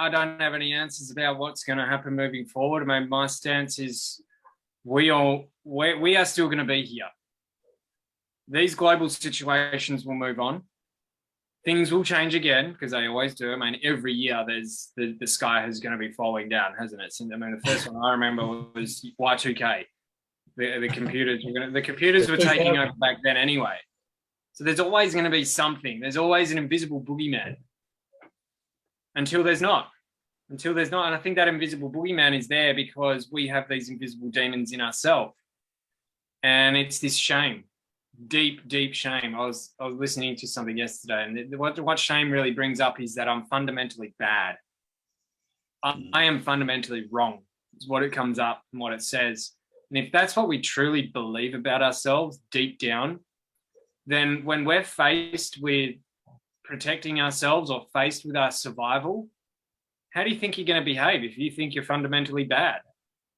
I don't have any answers about what's going to happen moving forward. I mean, my stance is we are still going to be here. These global situations will move on. Things will change again because they always do. I mean, every year there's the sky is going to be falling down, hasn't it? I mean, the first one I remember was Y2K. The computers were taking over back then anyway. So there's always going to be something. There's always an invisible boogeyman until there's not. And I think that invisible boogeyman is there because we have these invisible demons in ourselves. And it's this shame, deep, deep shame. I was listening to something yesterday, and what shame really brings up is that I'm fundamentally bad. I am fundamentally wrong, is what it comes up and what it says. And if that's what we truly believe about ourselves deep down, then when we're faced with protecting ourselves or faced with our survival, how do you think you're going to behave if you think you're fundamentally bad?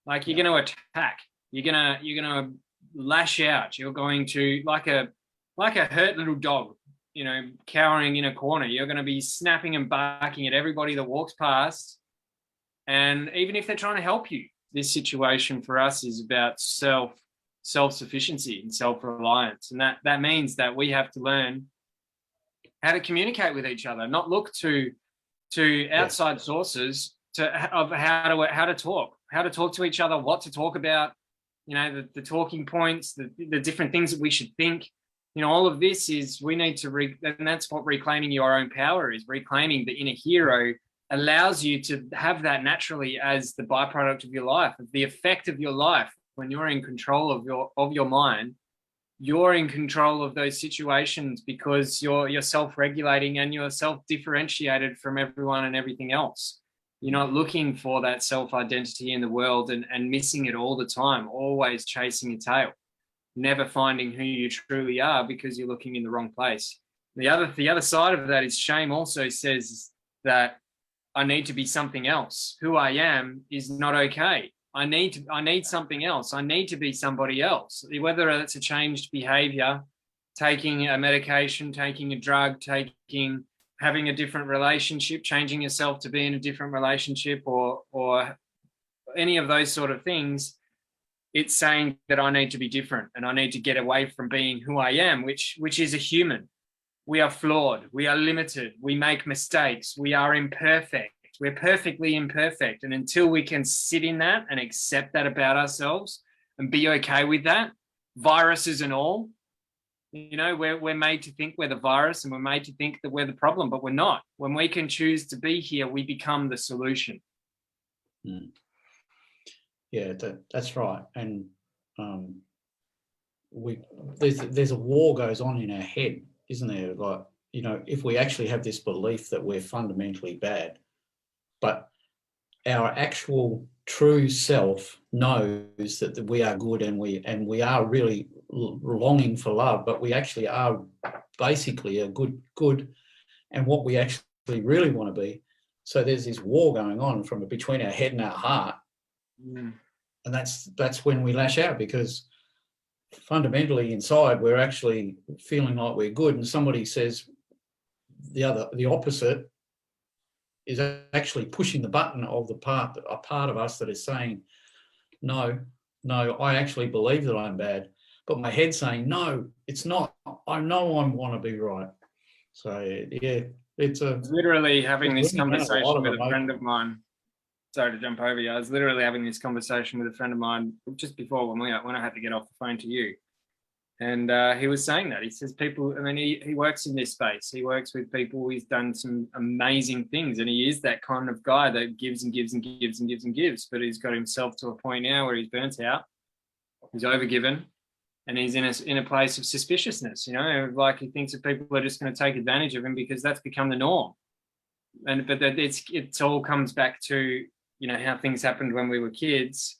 Like, you're going to attack. You're going to lash out. You're going to, like a hurt little dog, cowering in a corner. You're going to be snapping and barking at everybody that walks past. And even if they're trying to help you, this situation for us is about self-sufficiency and self-reliance. And that means that we have to learn how to communicate with each other, not look to outside sources of how to talk to each other, what to talk about, the talking points, the different things that we should think. All of this is, we need to, and that's what reclaiming your own power is. Reclaiming the inner hero allows you to have that naturally as the byproduct of your life, of the effect of your life. When you're in control of your mind, you're in control of those situations because you're self-regulating and you're self-differentiated from everyone and everything else. You're not looking for that self-identity in the world and missing it all the time, always chasing your tail, never finding who you truly are because you're looking in the wrong place. The other side of that is shame also says that I need to be something else. Who I am is not okay. I need something else. I need to be somebody else, whether it's a changed behavior, taking a medication, taking a drug, having a different relationship, changing yourself to be in a different relationship, or any of those sort of things. It's saying that I need to be different and I need to get away from being who I am, which is a human. We are flawed. We are limited. We make mistakes. We are imperfect. We're perfectly imperfect. And until we can sit in that and accept that about ourselves and be okay with that, viruses and all, we're made to think we're the virus and we're made to think that we're the problem, but we're not. When we can choose to be here, we become the solution. Yeah, that's right. And there's a war goes on in our head, isn't there? Like, if we actually have this belief that we're fundamentally bad, but our actual true self knows that we are good and we are really longing for love, but we actually are basically a good and what we actually really want to be. So there's this war going on from between our head and our heart. And that's when we lash out, because fundamentally inside we're actually feeling like we're good, and somebody says the opposite is actually pushing the button of a part of us that is saying, no, I actually believe that I'm bad, but my head's saying, no, it's not. I know I want to be right. So yeah, it's literally having this conversation with a friend of mine. Sorry to jump over you. I was literally having this conversation with a friend of mine just before when I had to get off the phone to you. And he was saying that. He says he works in this space. He works with people. He's done some amazing things. And he is that kind of guy that gives and gives and gives and gives and gives. But he's got himself to a point now where he's burnt out. He's overgiven. And he's in a place of suspiciousness, like he thinks that people are just going to take advantage of him because that's become the norm. But it all comes back to, how things happened when we were kids,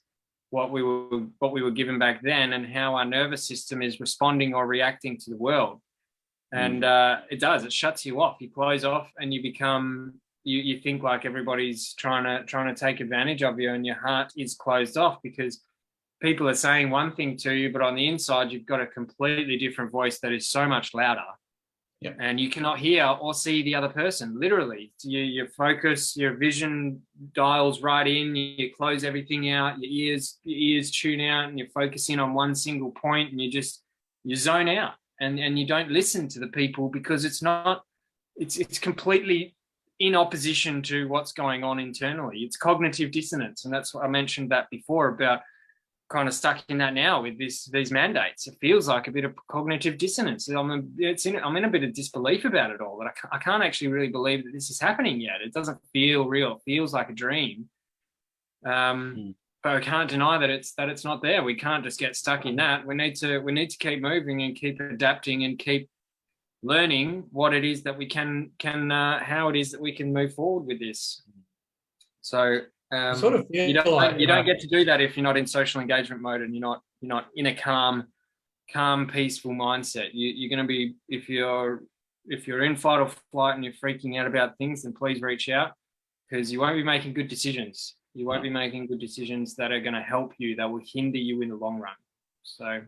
what we were given back then, and how our nervous system is responding or reacting to the world. And it shuts you off. You close off and you become, you think like everybody's trying to take advantage of you, and your heart is closed off because people are saying one thing to you, but on the inside, you've got a completely different voice that is so much louder. Yep. And you cannot hear or see the other person, literally. Your focus, your vision dials right in, you close everything out, your ears tune out, and you're focusing on one single point, and you zone out, and you don't listen to the people, because it's completely in opposition to what's going on internally. It's cognitive dissonance. And that's what I mentioned that before, about kind of stuck in that now with these mandates. It feels like a bit of cognitive dissonance. I'm in a bit of disbelief about it all. That I can't actually really believe that this is happening yet. It doesn't feel real. It feels like a dream. But I can't deny that it's not there. We can't just get stuck in that. We need to keep moving and keep adapting and keep learning what it is that we can how it is that we can move forward with this. So sort of you don't get to do that if you're not in social engagement mode, and you're not in a calm, peaceful mindset. You're going to be, if you're in fight or flight and you're freaking out about things, then please reach out, because you won't be making good decisions. You won't be making good decisions that are going to help you, that will hinder you in the long run. So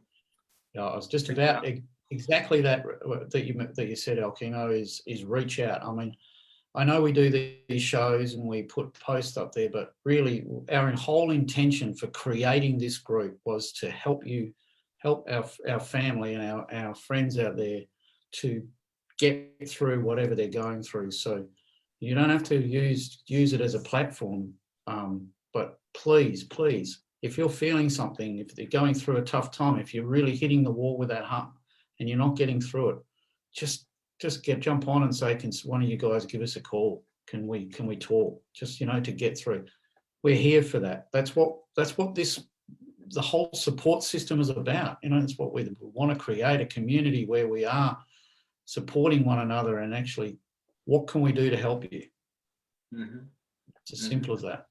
yeah, I was just about exactly that you said, Alkimo, is reach out. I mean, I know we do these shows and we put posts up there, but really our whole intention for creating this group was to help our family and our friends out there to get through whatever they're going through. So you don't have to use it as a platform, but please, if you're feeling something, if they're going through a tough time, if you're really hitting the wall with that hump and you're not getting through it, just jump on and say, can one of you guys give us a call? Can we talk? Just, to get through. We're here for that. That's what the whole support system is about. It's what we want to create, a community where we are supporting one another, and actually, what can we do to help you? Mm-hmm. It's as simple as that.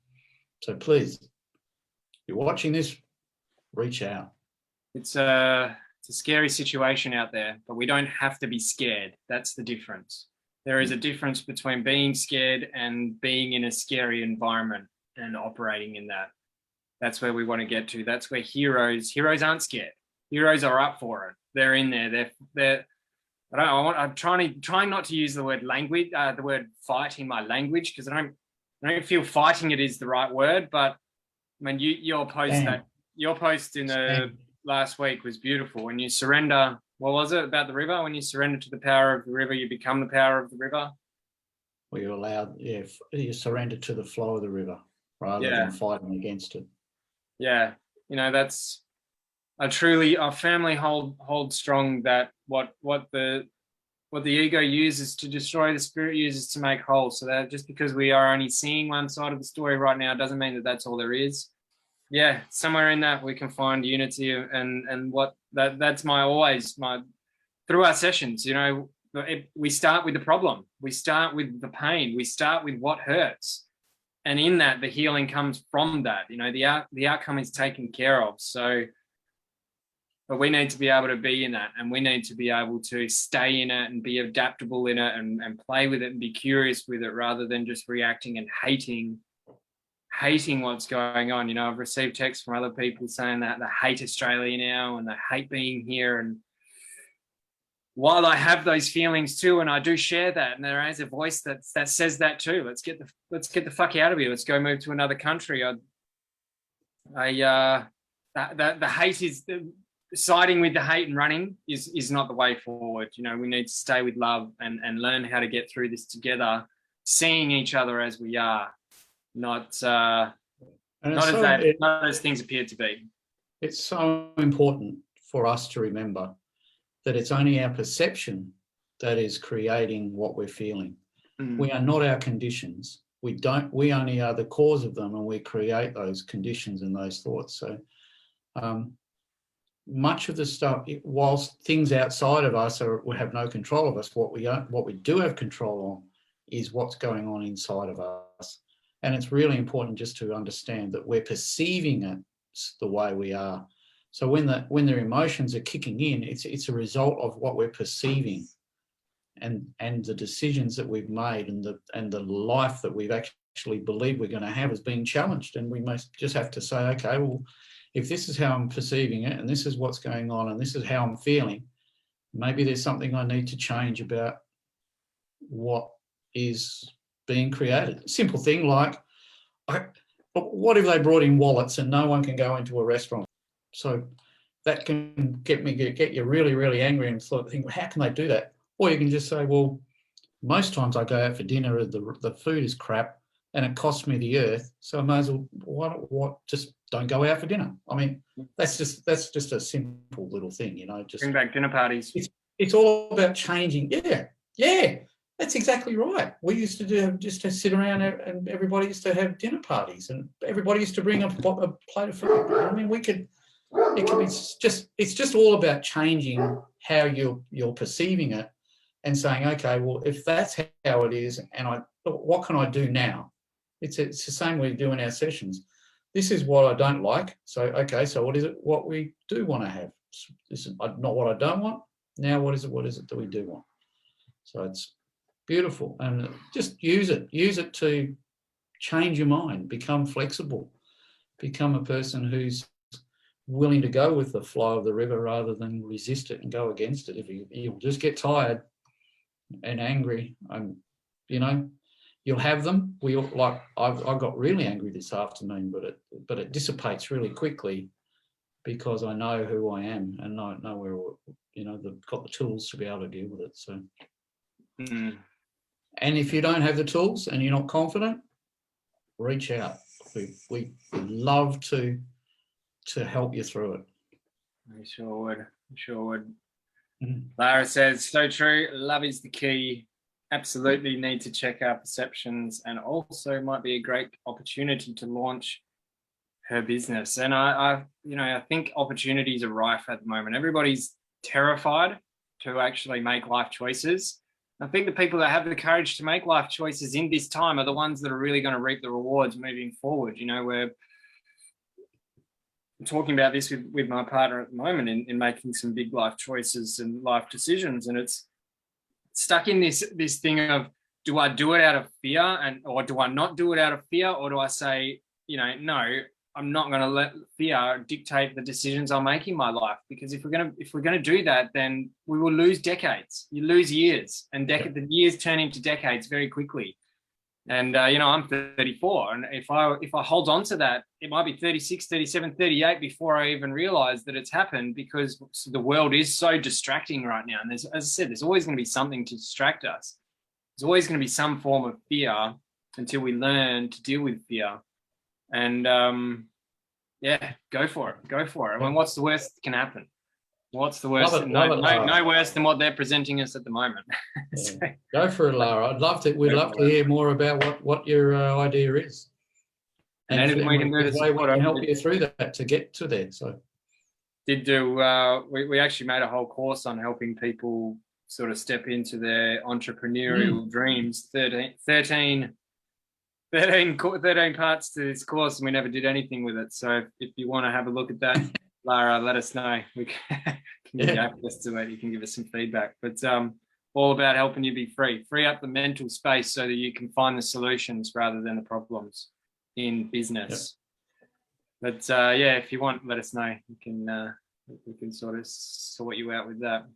So please, if you're watching this, reach out. It's a scary situation out there, but we don't have to be scared. That's the difference. There is a difference between being scared and being in a scary environment and operating in that. That's where we want to get to. That's where heroes aren't scared. Heroes are up for it. They're in there. I'm trying not to use the word language, the word fight in my language, because I don't feel fighting it is the right word. But I mean, your post in the last week was beautiful. When you surrender, what was it about the river? When you surrender to the power of the river, you become the power of the river. Well, you're allowed, you surrender to the flow of the river rather than fighting against it. Yeah, that's our family hold strong that what the ego uses to destroy, the spirit uses to make whole. So that just because we are only seeing one side of the story right now doesn't mean that that's all there is. Yeah, somewhere in that we can find unity, and that's through our sessions. We start with the problem, we start with the pain, we start with what hurts, and in that the healing comes from that. The outcome is taken care of. So, but we need to be able to be in that, and we need to be able to stay in it and be adaptable in it, and play with it and be curious with it, rather than just reacting and hating what's going on. I've received texts from other people saying that they hate Australia now and they hate being here. And while I have those feelings too, and I do share that, and there is a voice that says that too. Let's get the fuck out of here. Let's go move to another country. The hate is siding with the hate and running is not the way forward. We need to stay with love and learn how to get through this together, seeing each other as we are. Not as things appear to be. It's so important for us to remember that it's only our perception that is creating what we're feeling. We are not our conditions. We only are the cause of them, and we create those conditions and those thoughts. So much of the stuff, whilst things outside of us we have no control of us, what we do have control on is what's going on inside of us. And it's really important just to understand that we're perceiving it the way we are. So when their emotions are kicking in, it's a result of what we're perceiving, and the decisions that we've made, and the life that we've actually believed we're going to have is being challenged. And we must just have to say, okay, well, if this is how I'm perceiving it, and this is what's going on, and this is how I'm feeling, maybe there's something I need to change about what is being created. Simple thing like, what if they brought in wallets and no one can go into a restaurant? So that can get you really, really angry and think, how can they do that? Or you can just say, well, most times I go out for dinner, the food is crap and it costs me the earth, so I may as well just don't go out for dinner. I mean, that's just a simple little thing, you know. Just bring back dinner parties. It's all about changing. Yeah, that's exactly right. We used to do just to sit around and everybody used to have dinner parties and everybody used to bring a plate of food. I mean, it's just all about changing how you're perceiving it and saying, okay, well, if that's how it is, and what can I do now? It's the same we do in our sessions. This is what I don't like. So, okay, so what is it? What we do want to have? This is not what I don't want. Now, what is it? What is it that we do want? So it's beautiful, and just use it. Use it to change your mind. Become flexible. Become a person who's willing to go with the flow of the river rather than resist it and go against it. If you'll just get tired and angry, and you know, you'll have them. I got really angry this afternoon, but it dissipates really quickly because I know who I am and I know where, you know, they've got the tools to be able to deal with it. So, and if you don't have the tools and you're not confident, reach out. We love to help you through it. I sure would. Lara says, so true. Love is the key. Absolutely need to check our perceptions, and also might be a great opportunity to launch her business. And I think opportunities are rife at the moment. Everybody's terrified to actually make life choices. I think the people that have the courage to make life choices in this time are the ones that are really going to reap the rewards moving forward. You know, we're talking about this with my partner at the moment in making some big life choices and life decisions, and it's stuck in this thing of, do I do it out of fear or do I not do it out of fear, or do I say, you know, no, I'm not going to let fear dictate the decisions I'll make in my life, because if we're going to do that, then we will lose decades. You lose years, and the years turn into decades very quickly. And I'm 34, and if I hold on to that, it might be 36, 37, 38 before I even realize that it's happened, because the world is so distracting right now. And as I said, there's always going to be something to distract us. There's always going to be some form of fear until we learn to deal with fear. And go for it. I mean, what's the worst that can happen? What's the worst? No worse than what they're presenting us at the moment. So, go for it, Lara. We'd love to hear more about what your idea is. And anything we can do to help you through that to get to there. So we actually made a whole course on helping people sort of step into their entrepreneurial dreams. 13 parts to this course, and we never did anything with it. So if you want to have a look at that, Lara, let us know. We can give you access to it. You can give us some feedback. But all about helping you be free up the mental space so that you can find the solutions rather than the problems in business. But if you want, let us know. We can sort you out with that.